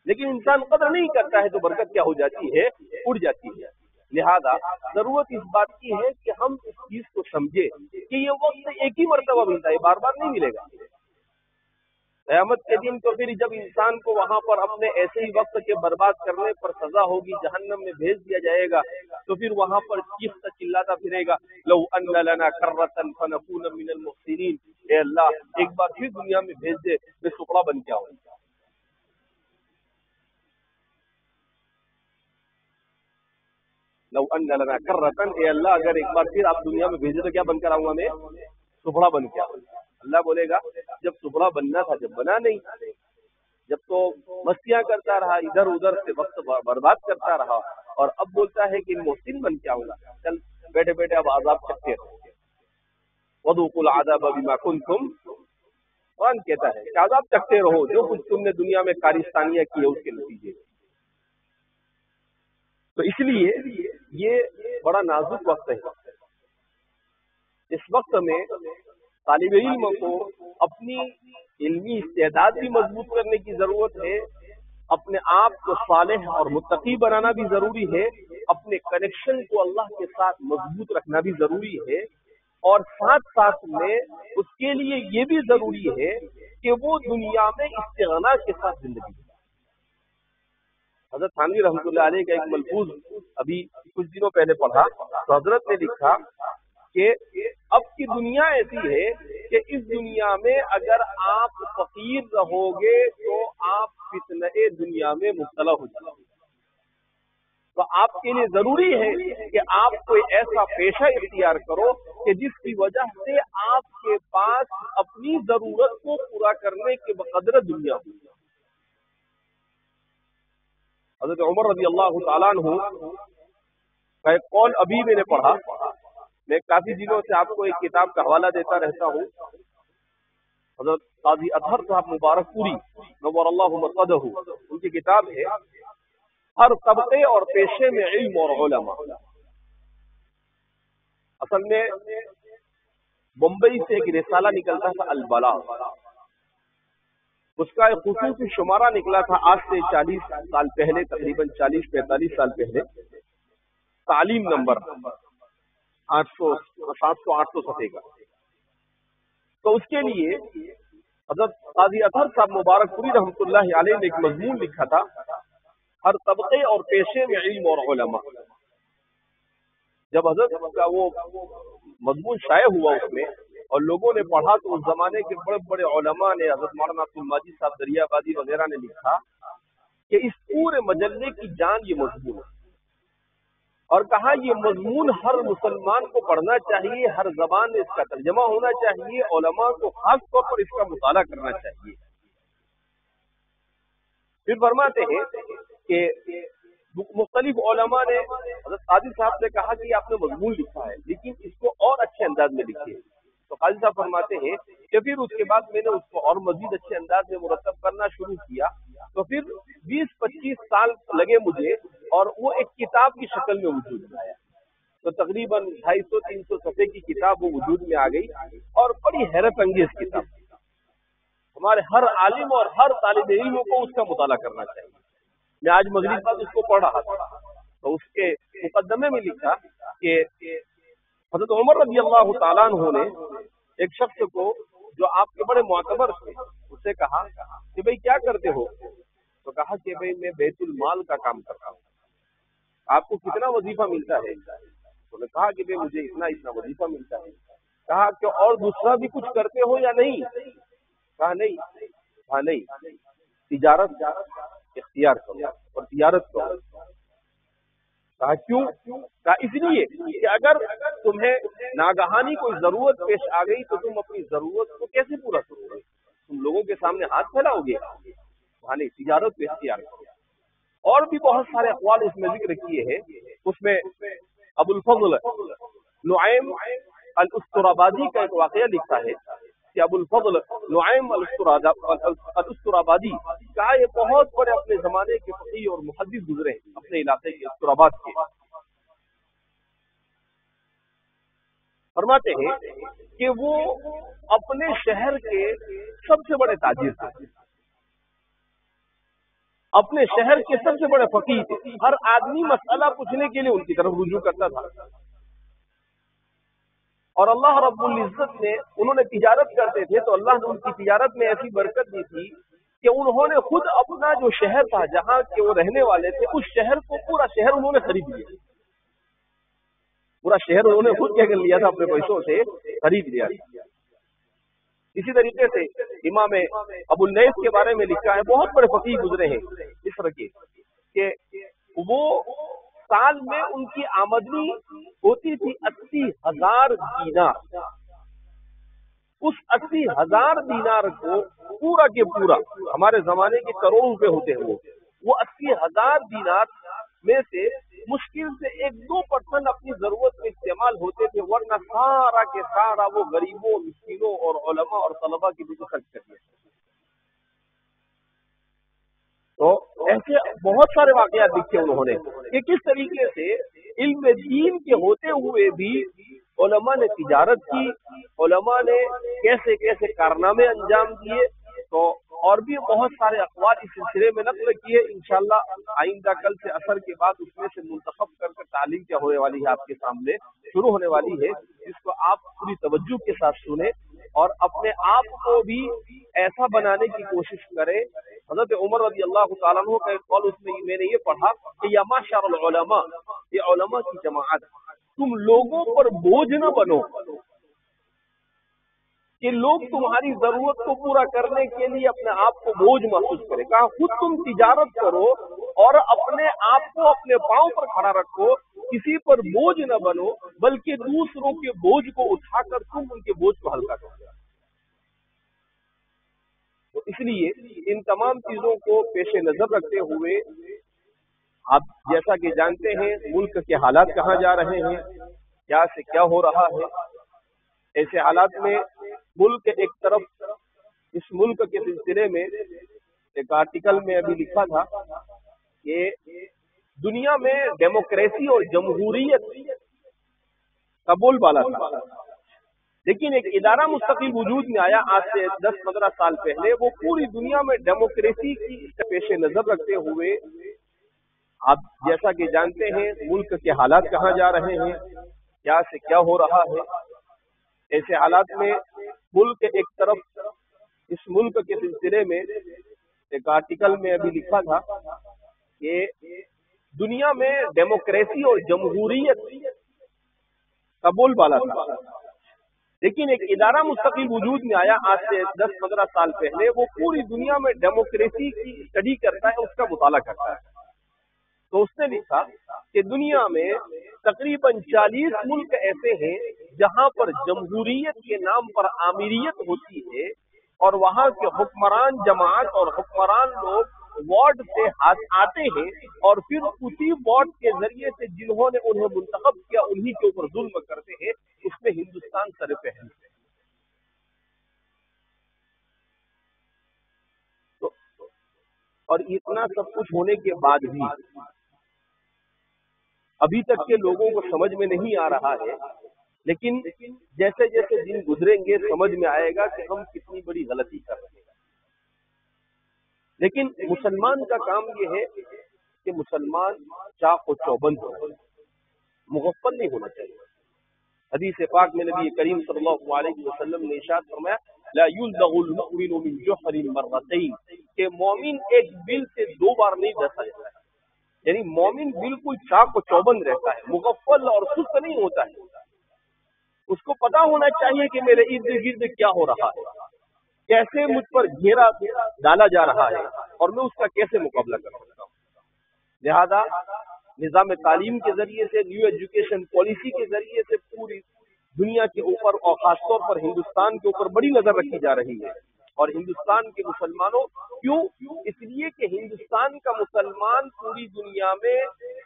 لیکن انسان قدر نہیں کرتا ہے تو برکت کیا ہو جاتی ہے؟ اڑ جاتی ہے۔ لہذا ضرورت اس بات کی ہے کہ ہم اس چیز کو سمجھے کہ یہ وقت ایک ہی مرتبہ ملتا ہے، بار بار نہیں ملے گا۔ قیامت کے دن تو پھر جب انسان کو وہاں پر اپنے ایسے ہی وقت کے برباد کرنے پر سزا ہوگی، جہنم میں بھیج دیا جائے گا، تو پھر وہاں پر چیختا چلاتا پھرے گا، لو ان لنا کرۃ فنکون من المحسنین، اے اللہ ایک بار پھر دنیا میں بھیج دے، میں ٹکڑا بن کے آؤں۔ لو ان لنا کرۃ، اے اللہ اگر ایک بار پھر آپ دنیا میں بھیجے تو کیا بن کر آؤں گا؟ میں ٹکڑا بن کے آؤں گا۔ اللہ بولے گا جب ٹکڑا بننا تھا جب بنا نہیں، جب تو مستیاں کرتا رہا، ادھر ادھر سے وقت برباد کرتا رہا، اور اب بولتا ہے کہ محسن بن کے آؤں گا۔ چل بیٹھے بیٹھے اب عذاب چکھتے رہو، وذوقوا العذاب بما کنتم، قرآن کہتا ہے کہ عذاب چکھتے رہو جو کچھ تم نے دنیا میں کارستانیاں کی ہے اس کے نتیجے۔ تو اس لیے یہ بڑا نازک وقت ہے۔ اس وقت میں طالب علم کو اپنی علمی استعداد بھی مضبوط کرنے کی ضرورت ہے، اپنے آپ کو صالح اور متقی بنانا بھی ضروری ہے، اپنے کنیکشن کو اللہ کے ساتھ مضبوط رکھنا بھی ضروری ہے، اور ساتھ ساتھ میں اس کے لیے یہ بھی ضروری ہے کہ وہ دنیا میں استغنا کے ساتھ زندگی۔ حضرت تھانوی رحمۃ اللہ علیہ کا ایک ملفوظ ابھی کچھ دنوں پہلے پڑھا تو حضرت نے لکھا کہ اب کی دنیا ایسی ہے کہ اس دنیا میں اگر آپ فقیر رہو گے تو آپ فتنہ دنیا میں مبتلا ہو جائیں گے۔ تو آپ کے لیے ضروری ہے کہ آپ کوئی ایسا پیشہ اختیار کرو کہ جس کی وجہ سے آپ کے پاس اپنی ضرورت کو پورا کرنے کے بقدر دنیا ہو۔ حضرت عمر رضی اللہ تعالیٰ عنہ کا ایک قول ابھی میں نے پڑھا، میں کافی دنوں سے آپ کو ایک کتاب کا حوالہ دیتا رہتا ہوں، حضرت قاضی اطہر صاحب مبارک پوری نور اللہ مرقدہ، ان کی کتاب ہے ہر طبقے اور پیشے میں علم اور علماء۔ اصل میں بمبئی سے ایک رسالہ نکلتا تھا البلاغ، اس کا ایک خصوصی شمارہ نکلا تھا آج سے 40 سال پہلے، تقریباً 40-45 سال پہلے، تعلیم نمبر 700-800 صفحے کا۔ تو اس کے لیے حضرت قاضی اطہر صاحب مبارک پوری رحمۃ اللہ علیہ نے ایک مضمون لکھا تھا ہر طبقے اور پیشے میں علم اور علماء۔ جب حضرت کا وہ مضمون شائع ہوا اس میں اور لوگوں نے پڑھا تو اس زمانے کے بڑے بڑے علماء نے، حضرت مولانا عبد المجید صاحب دریابادی وغیرہ نے لکھا کہ اس پورے مجلے کی جان یہ مضمون ہے، اور کہا یہ مضمون ہر مسلمان کو پڑھنا چاہیے، ہر زبان میں اس کا ترجمہ ہونا چاہیے، علماء کو خاص طور پر اس کا مطالعہ کرنا چاہیے۔ پھر فرماتے ہیں کہ مختلف علماء نے، حضرت قاضی صاحب نے کہا کہ آپ نے مضمون لکھا ہے لیکن اس کو اور اچھے انداز میں لکھیے، تو قاضی صاحب فرماتے ہیں کہ پھر اس کے بعد میں نے اس کو اور مزید اچھے انداز میں مرتب کرنا شروع کیا، تو پھر 20-25 سال لگے مجھے، اور وہ ایک کتاب کی شکل میں وجود میں آیا، تو تقریباً 250-300 صفحے کی کتاب وہ وجود میں آ گئی، اور بڑی حیرت انگیز کتاب، ہمارے ہر عالم اور ہر طالب علم کو اس کا مطالعہ کرنا چاہیے۔ میں آج مغرب بعد اس کو پڑھ رہا تھا، تو اس کے مقدمے میں لکھا کہ حضرت عمر رضی اللہ تعالیٰ عنہ نے ایک شخص کو جو آپ کے بڑے معتبر تھے اس سے کہا کہ بھئی کیا کرتے ہو؟ تو کہا کہ بھئی میں بیت المال کا کام کرتا ہوں۔ آپ کو کتنا وظیفہ ملتا ہے؟ تو نے کہا کہ بھئی مجھے اتنا وظیفہ ملتا ہے۔ کہا کہ اور دوسرا بھی کچھ کرتے ہو یا نہیں؟ کہا نہیں۔ کہا نہیں، تجارت اختیار کرو اور تجارت کرو۔ کہا کیوں؟ کہا اس لیے کہ اگر تمہیں ناگہانی کوئی ضرورت پیش آ گئی تو تم اپنی ضرورت کو کیسے پورا کرو گے؟ تم لوگوں کے سامنے ہاتھ پھیلاؤ گے؟ کہا نہیں، تجارت کو اختیار کرو۔ اور بھی بہت سارے اقوال اس میں ذکر کیے ہیں، اس میں ابو الفضل نعیم الاسطرابادی کا ایک واقعہ لکھتا ہے کہ ابو الفضل نعیم الاسطرابادی کہا یہ بہت بڑے اپنے زمانے کے فقیہ اور محدث گزرے ہیں اپنے علاقے کے اسطراباد کے۔ فرماتے ہیں کہ وہ اپنے شہر کے سب سے بڑے تاجر تھے، اپنے شہر کے سب سے بڑے فقیہ تھے، ہر آدمی مسئلہ پوچھنے کے لیے ان کی طرف رجوع کرتا تھا، اور اللہ رب العزت نے، انہوں نے تجارت کرتے تھے تو اللہ نے ان کی تجارت میں ایسی برکت دی تھی کہ انہوں نے خود اپنا جو شہر تھا جہاں کے وہ رہنے والے تھے، اس شہر کو پورا شہر انہوں نے خرید لیا، پورا شہر انہوں نے خود کیا کر لیا تھا، اپنے پیسوں سے خرید لیا تھا۔ اسی طریقے سے امام ابو اللیث کے بارے میں لکھا ہے، بہت بڑے فقیہ گزرے ہیں مصر کے، کہ وہ سال میں ان کی آمدنی ہوتی تھی 80,000 دینار، اس 80,000 دینار کو پورا کے پورا، ہمارے زمانے کے کروڑ روپے ہوتے ہیں وہ 80,000 دینار میں سے مشکل سے 1-2% اپنی ضرورت میں استعمال ہوتے تھے، ورنہ سارا کے سارا وہ غریبوں، مسکینوں اور علماء اور طلباء کے پیچھے خرچ کر دیا۔ تو ایسے بہت سارے واقعات لکھے انہوں نے کہ کس طریقے سے علم دین کے ہوتے ہوئے بھی علماء نے تجارت کی، علماء نے کیسے کیسے کارنامے انجام دیے، تو اور بھی بہت سارے اقوال اس سلسلے میں نقل کیے۔ انشاءاللہ آئندہ کل سے عصر کے بعد اس میں سے منتخب کر کے تعلیم کیا ہونے والی ہے، آپ کے سامنے شروع ہونے والی ہے، جس کو آپ پوری توجہ کے ساتھ سنیں اور اپنے آپ کو بھی ایسا بنانے کی کوشش کریں۔ حضرت عمر رضی اللہ تعالیٰ عنہ کا ایک قول، اس میں نے یہ پڑھا کہ یا معشر العلماء، یہ علماء کی جماعت، تم لوگوں پر بوجھ نہ بنو کہ لوگ تمہاری ضرورت کو پورا کرنے کے لیے اپنے آپ کو بوجھ محسوس کریں۔ کہا خود تم تجارت کرو اور اپنے آپ کو اپنے پاؤں پر کھڑا رکھو، کسی پر بوجھ نہ بنو، بلکہ دوسروں کے بوجھ کو اٹھا کر تم ان کے بوجھ کو ہلکا کرو۔ تو اس لیے ان تمام چیزوں کو پیش نظر رکھتے ہوئے، آپ جیسا کہ جانتے ہیں ملک کے حالات کہاں جا رہے ہیں، کیا سے کیا ہو رہا ہے، ایسے حالات میں ملک ایک طرف، اس ملک کے سلسلے میں ایک آرٹیکل میں ابھی لکھا تھا کہ دنیا میں ڈیموکریسی اور جمہوریت کا بول بالا تھا، لیکن ایک ادارہ مستقل وجود میں آیا آج سے 10-15 سال پہلے، وہ پوری دنیا میں ڈیموکریسی کی پیش نظر رکھتے ہوئے، آپ جیسا کہ جانتے ہیں ملک کے حالات کہاں جا رہے ہیں، کیا سے کیا ہو رہا ہے، ایسے حالات میں ملک ایک طرف، اس ملک کے سلسلے میں ایک آرٹیکل میں ابھی لکھا تھا کہ دنیا میں ڈیموکریسی اور جمہوریت کا بول بالا تھا، لیکن ایک ادارہ مستقل وجود میں آیا آج سے 10-15 سال پہلے، وہ پوری دنیا میں ڈیموکریسی کی اسٹڈی کرتا ہے، اس کا مطالعہ کرتا ہے۔ تو اس نے لکھا کہ دنیا میں تقریباً 40 ملک ایسے ہیں جہاں پر جمہوریت کے نام پر آمیریت ہوتی ہے، اور وہاں کے حکمران جماعت اور حکمران لوگ وارڈ سے آتے ہیں، اور پھر اسی وارڈ کے ذریعے سے جنہوں نے انہیں منتخب کیا انہی کے اوپر ظلم کرتے ہیں۔ اس میں ہندوستان سر پہلو ہے۔ تو اور اتنا سب کچھ ہونے کے بعد بھی ابھی تک کے لوگوں کو سمجھ میں نہیں آ رہا ہے، لیکن جیسے جیسے دن گزریں گے سمجھ میں آئے گا کہ ہم کتنی بڑی غلطی کر رہے ہیں۔ لیکن مسلمان کا کام یہ ہے کہ مسلمان چاق و چوبند ہونا چاہیے، مغفل نہیں ہونا چاہیے۔ حدیث پاک میں نبی کریم صلی اللہ علیہ وسلم نے ارشاد فرمایا لا يلدغ المؤمن من جحر مرتين، کہ مومن ایک بل سے 2 بار نہیں ڈسا جاتا ہے، یعنی مومن بالکل چاق و چوبند رہتا ہے، مغفل اور سست نہیں ہوتا ہے۔ اس کو پتا ہونا چاہیے کہ میرے ارد گرد کیا ہو رہا ہے، کیسے مجھ پر گھیرا ڈالا جا رہا ہے، اور میں اس کا کیسے مقابلہ کر سکتا ہوں۔ لہذا نظام تعلیم کے ذریعے سے، نیو ایجوکیشن پالیسی کے ذریعے سے پوری دنیا کے اوپر اور خاص طور پر ہندوستان کے اوپر بڑی نظر رکھی جا رہی ہے۔ اور ہندوستان کے مسلمانوں کیوں؟ اس لیے کہ ہندوستان کا مسلمان پوری دنیا میں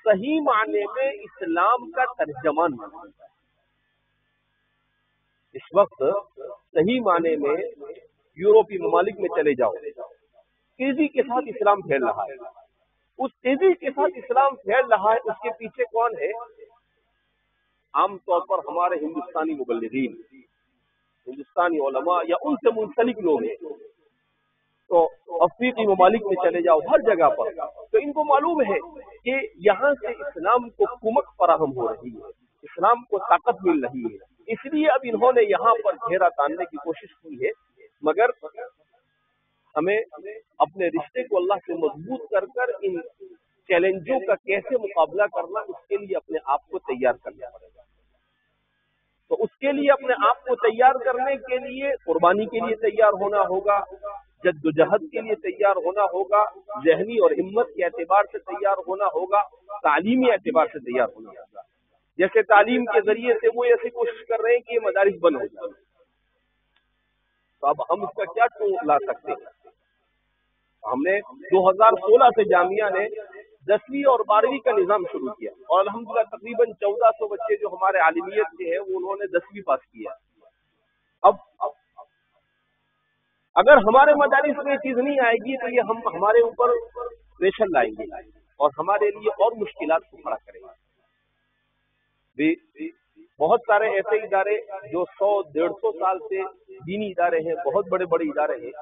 صحیح معنی میں اسلام کا ترجمان بنتا ہے۔ اس وقت صحیح معنی میں یورپی ممالک میں چلے جاؤ، تیزی کے ساتھ اسلام پھیل رہا ہے۔ اس تیزی کے ساتھ اسلام پھیل رہا ہے، اس کے پیچھے کون ہے؟ عام طور پر ہمارے ہندوستانی مبلغین، ہندوستانی علماء یا ان سے منسلک لوگ ہیں۔ تو افریقی ممالک میں چلے جاؤ، ہر جگہ پر، تو ان کو معلوم ہے کہ یہاں سے اسلام کو کمک فراہم ہو رہی ہے، اسلام کو طاقت مل رہی ہے، اس لیے اب انہوں نے یہاں پر گھیرا تاننے کی کوشش کی ہے۔ مگر ہمیں اپنے رشتے کو اللہ سے مضبوط کر کر ان چیلنجوں کا کیسے مقابلہ کرنا، اس کے لیے اپنے آپ کو تیار کرنا پڑے گا۔ تو اس کے لیے اپنے آپ کو تیار کرنے کے لیے قربانی کے لیے تیار ہونا ہوگا، جد و جہد کے لیے تیار ہونا ہوگا، ذہنی اور ہمت کے اعتبار سے تیار ہونا ہوگا، تعلیمی اعتبار سے تیار ہونا ہوگا۔ جیسے تعلیم کے ذریعے سے وہ ایسی کوشش کر رہے ہیں کہ یہ مدارس بند ہو جائیں، تو اب ہم اس کا کیا لا سکتے ہیں؟ ہم نے 2016 سے جامعہ نے 10ویں اور 12ویں کا نظام شروع کیا، اور الحمدللہ تقریباً 1400 بچے جو ہمارے عالمیت کے ہیں وہ انہوں نے 10ویں پاس کیا۔ اب اگر ہمارے مدارس میں یہ چیز نہیں آئے گی تو یہ ہمارے اوپر پریشر لائیں گے اور ہمارے لیے اور مشکلات کو کھڑا کریں گے۔ بہت سارے ایسے ادارے جو 100-150 سال سے دینی ادارے ہیں، بہت بڑے بڑے ادارے ہیں،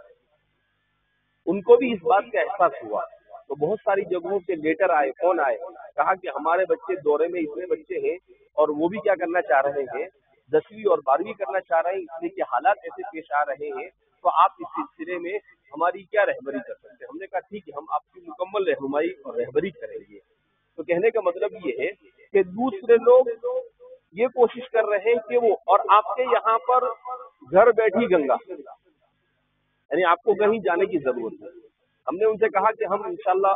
ان کو بھی اس بات کا احساس ہوا، تو بہت ساری جگہوں سے لیٹر آئے، فون آئے، کہا کہ ہمارے بچے دورے میں اتنے بچے ہیں اور وہ بھی کیا کرنا چاہ رہے ہیں، 10ویں اور 12ویں کرنا چاہ رہے ہیں، اس لیے کہ حالات ایسے پیش آ رہے ہیں، تو آپ اس سلسلے میں ہماری کیا رہبری کر سکتے ہیں؟ ہم نے کہا ٹھیک ہے، ہم آپ کی مکمل رہنمائی اور رہبری کریں گے۔ تو کہنے کا مطلب یہ ہے کہ دوسرے لوگ یہ کوشش کر رہے ہیں کہ وہ، اور آپ کے یہاں پر گھر بیٹھی گنگا، یعنی آپ کو کہیں جانے کی ضرورت ہے۔ ہم نے ان سے کہا کہ ہم انشاءاللہ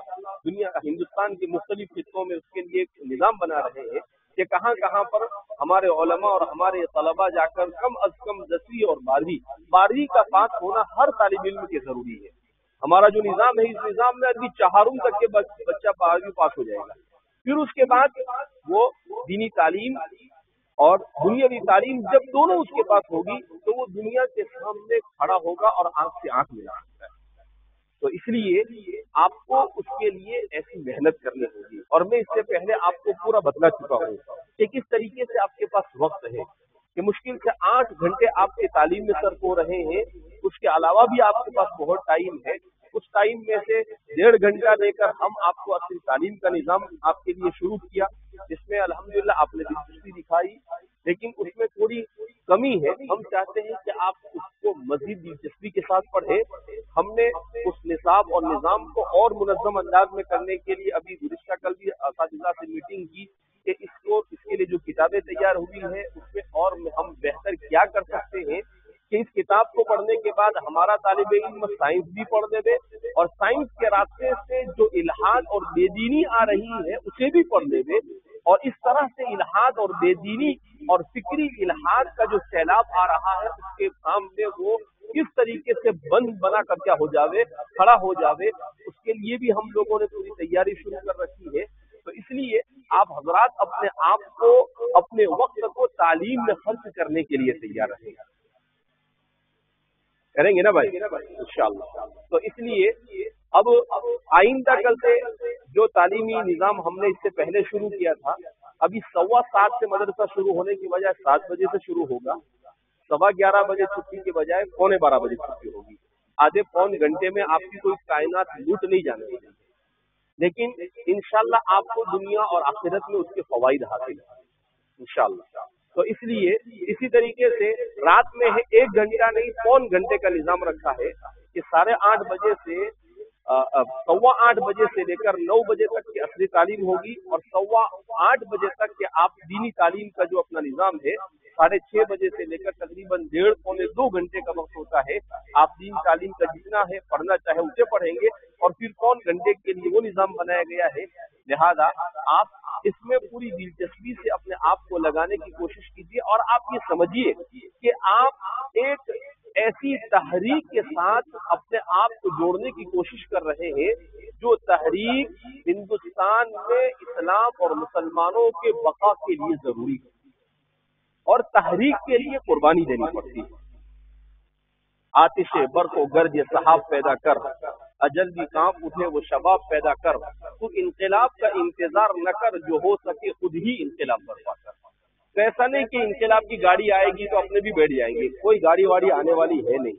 دنیا ہندوستان کے مختلف خطوں میں اس کے لیے ایک نظام بنا رہے ہیں کہ کہاں کہاں پر ہمارے علماء اور ہمارے طلباء جا کر کم از کم 10ویں اور 12ویں کا پاس ہونا ہر طالب علم کے ضروری ہے۔ ہمارا جو نظام ہے، اس نظام میں ابھی 4ویں تک کے بچہ 12ویں پاس ہو جائے گا، پھر اس کے بعد وہ دینی تعلیم اور دنیاوی تعلیم جب دونوں اس کے پاس ہوگی تو وہ دنیا کے سامنے کھڑا ہوگا اور آنکھ سے آنکھ ملا سکتا ہے۔ تو اس لیے آپ کو اس کے لیے ایسی محنت کرنی ہوگی، اور میں اس سے پہلے آپ کو پورا بتلا چکا ہوں کہ کس طریقے سے آپ کے پاس وقت ہے، کہ مشکل سے 8 گھنٹے آپ کے تعلیم میں صرف ہو رہے ہیں، اس کے علاوہ بھی آپ کے پاس بہت ٹائم ہے۔ اس ٹائم میں سے 1.5 گھنٹہ لے کر ہم آپ کو اپنی تعلیم کا نظام آپ کے لیے شروع کیا، جس میں الحمدللہ آپ نے دلچسپی دکھائی، لیکن اس میں تھوڑی کمی ہے۔ ہم چاہتے ہیں کہ آپ اس کو مزید دلچسپی کے ساتھ پڑھیں۔ ہم نے اس نصاب اور نظام کو اور منظم انداز میں کرنے کے لیے ابھی گزشتہ کل بھی اساتذہ سے میٹنگ کی کہ اس کی کے لیے جو کتابیں تیار ہوئی ہیں اس میں اور ہم بہتر کیا کر سکتے ہیں کہ اس کتاب کو پڑھنے کے بعد ہمارا طالب علم سائنس بھی پڑھ لے اور سائنس کے راستے سے جو الحاد اور بے دینی آ رہی ہے اسے بھی پڑھ لے اور اس طرح سے الحاد اور بے دینی اور فکری الحاد کا جو سیلاب آ رہا ہے اس کے سامنے وہ کس طریقے سے بند بنا کر کیا ہو جاوے، کھڑا ہو جاوے، اس کے لیے بھی ہم لوگوں نے پوری تیاری شروع کر رکھی ہے۔ تو اس لیے آپ حضرات اپنے آپ کو، اپنے وقت کو تعلیم میں خرچ کرنے کے لیے تیار رہیں، کریں گے نا بھائی انشاءاللہ۔ تو اس لیے اب آئندہ کل سے جو تعلیمی نظام ہم نے اس سے پہلے شروع کیا تھا، ابھی 7:15 سے مدرسہ شروع ہونے کی بجائے 7 بجے سے شروع ہوگا، 11:15 بجے چھٹی کے بجائے 11:45 بجے چھٹی ہوگی۔ آدھے پون گھنٹے میں آپ کی کوئی کائنات لوٹ نہیں جانے گی، لیکن انشاءاللہ آپ کو دنیا اور آخرت میں اس کے فوائد حاصل ہیں انشاءاللہ۔ تو اس لیے اسی طریقے سے رات میں 1 گھنٹہ نہیں، پون گھنٹے کا نظام رکھا ہے کہ 8:30 بجے سے 8:15 بجے سے لے کر 9 بجے تک کی اصلی تعلیم ہوگی، اور 8:15 بجے تک کہ آپ دینی تعلیم کا جو اپنا نظام ہے 6:30 بجے سے لے کر تقریباً 1.5-2 گھنٹے کا وقت ہوتا ہے۔ آپ دین تعلیم کا جتنا ہے پڑھنا چاہے اسے پڑھیں گے، اور پھر پون گھنٹے کے لیے وہ نظام بنایا گیا ہے۔ لہذا آپ اس میں پوری دلچسپی سے اپنے آپ کو لگانے کی کوشش کیجیے، اور آپ یہ سمجھیے کہ آپ ایک ایسی تحریک کے ساتھ اپنے آپ کو جوڑنے کی کوشش کر رہے ہیں جو تحریک ہندوستان میں اسلام اور مسلمانوں کے بقا کے لیے ضروری ہے، اور تحریک کے لیے قربانی دینی پڑتی ہے۔ آتش برق و گرج صحاب پیدا کر، اجل بھی کانپ اٹھے وہ شباب پیدا کر، تو انقلاب کا انتظار نہ کر، جو ہو سکے خود ہی انقلاب برپا کر۔ تو ایسا نہیں کہ انقلاب کی گاڑی آئے گی تو اپنے بھی بیٹھ جائیں گے، کوئی گاڑی واڑی آنے والی ہے نہیں۔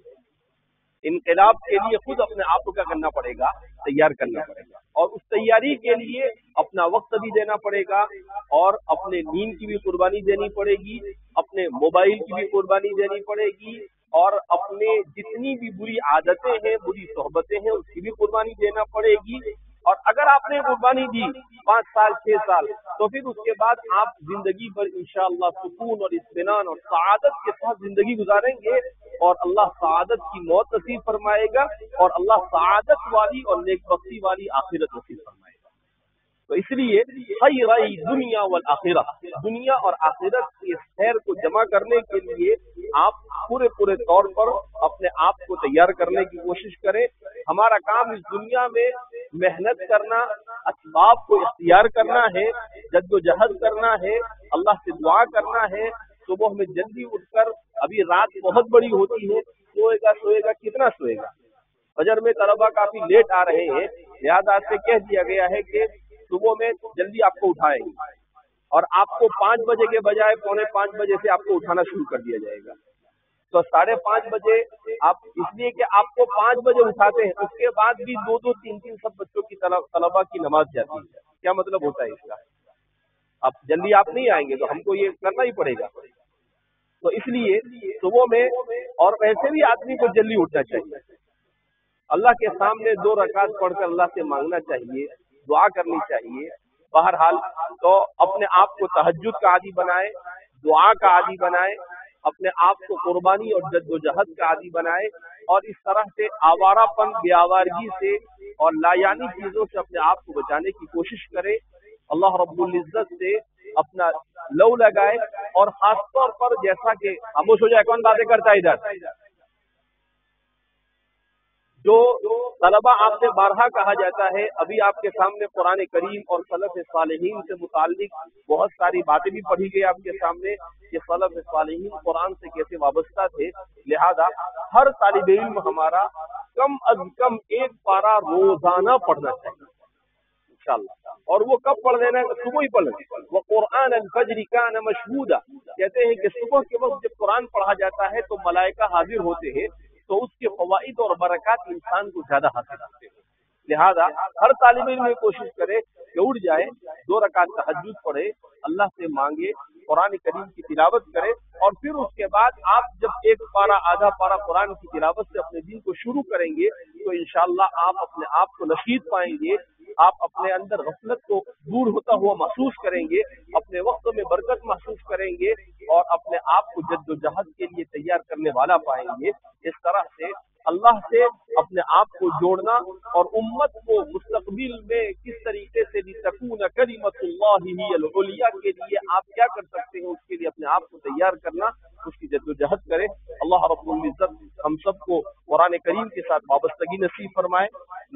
انقلاب کے لیے خود اپنے آپ کو کیا کرنا پڑے گا، تیار کرنا پڑے گا، اور اس تیاری کے لیے اپنا وقت بھی دینا پڑے گا، اور اپنے نیند کی بھی قربانی دینی پڑے گی، اپنے موبائل کی بھی قربانی دینی پڑے گی، اور اپنے جتنی بھی بری عادتیں ہیں، بری صحبتیں ہیں، اس کی بھی قربانی دینا پڑے گی۔ اور اگر آپ نے قربانی دی 5 سال 6 سال، تو پھر اس کے بعد آپ زندگی پر انشاءاللہ سکون اور اطمینان اور سعادت کے ساتھ زندگی گزاریں گے، اور اللہ سعادت کی موت نصیب فرمائے گا، اور اللہ سعادت والی اور نیک بختی والی آخرت نصیب فرمائے گا۔ تو اس لیے خیرائی دنیا والآخرہ، دنیا اور آخرت کے خیر کو جمع کرنے کے لیے آپ پورے طور پر اپنے آپ کو تیار کرنے کی کوشش کریں۔ ہمارا کام اس دنیا میں محنت کرنا، اسباب کو اختیار کرنا ہے، جد و جہد کرنا ہے، اللہ سے دعا کرنا ہے، صبح میں جلدی اٹھ کر، ابھی رات بہت بڑی ہوتی ہے، سوئے گا کتنا سوئے گا۔ فجر میں طلبہ کافی لیٹ آ رہے ہیں، لہذا سے کہہ دیا گیا ہے کہ صبح میں جلدی آپ کو اٹھائیں گے، اور آپ کو 5 بجے کے بجائے 4:45 بجے سے آپ کو اٹھانا شروع کر دیا جائے گا۔ تو 5:30 بجے آپ، اس لیے کہ آپ کو 5 بجے اٹھاتے ہیں، اس کے بعد بھی 2 3 سب بچوں کی طلبہ کی نماز جاتی ہے۔ کیا مطلب ہوتا ہے اس کا؟ اب جلدی آپ نہیں آئیں گے تو ہم کو یہ کرنا ہی پڑے گا۔ تو اس لیے صبح میں، اور ویسے بھی آدمی کو جلدی اٹھنا چاہیے، اللہ کے سامنے 2 رکعت پڑھ کر اللہ سے مانگنا چاہیے، دعا کرنی چاہیے۔ بہرحال تو اپنے آپ کو تہجد کا عادی بنائے، دعا کا عادی بنائے، اپنے آپ کو قربانی اور جد و جہد کا عادی بنائے، اور اس طرح سے آوارہ پن، بے آوارگی سے اور لایانی چیزوں سے اپنے آپ کو بچانے کی کوشش کرے۔ اللہ رب العزت سے اپنا لو لگائے، اور خاص طور پر جیسا کہ خاموش ہو جائے، کون باتیں کرتا ہے ادھر؟ جو طلبہ آپ سے بارہا کہا جاتا ہے، ابھی آپ کے سامنے قرآن کریم اور سلف صالحین سے متعلق بہت ساری باتیں بھی پڑھی گئی آپ کے سامنے کہ سلف صالحین قرآن سے کیسے وابستہ تھے۔ لہذا ہر طالب علم ہمارا کم از کم 1 پارہ روزانہ پڑھنا چاہیے انشاءاللہ، اور وہ کب پڑھ لینا ہے؟ صبح ہی پڑھ لینا۔ وہ قرآن الفجر کان مشہودا، کہتے ہیں کہ صبح کے وقت جب قرآن پڑھا جاتا ہے تو ملائکہ حاضر ہوتے ہیں، تو اس کے فوائد اور برکات انسان کو زیادہ حاصل ہوتے ہیں۔ لہذا ہر طالب علم کوشش کرے کہ اٹھ جائے، 2 رکعت تہجد پڑھے، اللہ سے مانگے، قرآن کریم کی تلاوت کرے، اور پھر اس کے بعد آپ جب 1 پارہ آدھا پارہ قرآن کی تلاوت سے اپنے دین کو شروع کریں گے تو انشاءاللہ آپ اپنے آپ کو نشید پائیں گے آپ اپنے اندر غفلت کو دور ہوتا ہوا محسوس کریں گے، اپنے وقت میں برکت محسوس کریں گے اور اپنے آپ کو جد و جہد کے لیے تیار کرنے والا پائیں گے۔ اس طرح سے اللہ سے اپنے آپ کو جوڑنا اور امت کو مستقبل میں کس طریقے سے لتکون کلمۃ اللہ ہی العلیٰ کے لیے آپ کیا کر سکتے ہیں، اس کے لیے اپنے آپ کو تیار کرنا، اس کی جد و جہد کریں۔ اللہ رب العزت ہم سب کو قرآن کریم کے ساتھ وابستگی نصیب فرمائے،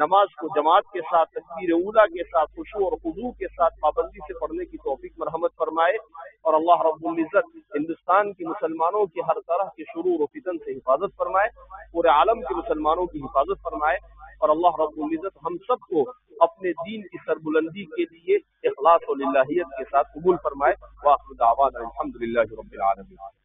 نماز کو جماعت کے ساتھ تکبیر اولیٰ کے ساتھ خشوع اور خضوع کے ساتھ پابندی سے پڑھنے کی توفیق مرحمت فرمائے، اور اللہ رب العزت ہندوستان کے مسلمانوں کی ہر طرح کے شرور و فتن سے حفاظت فرمائے، پورے عالم کے مسلمانوں کی حفاظت فرمائے، اور اللہ رب العزت ہم سب کو اپنے دین کی سربلندی کے لیے اخلاص و للہیت کے ساتھ قبول فرمائے۔ وآخر دعوانا الحمدللہ رب العالمین۔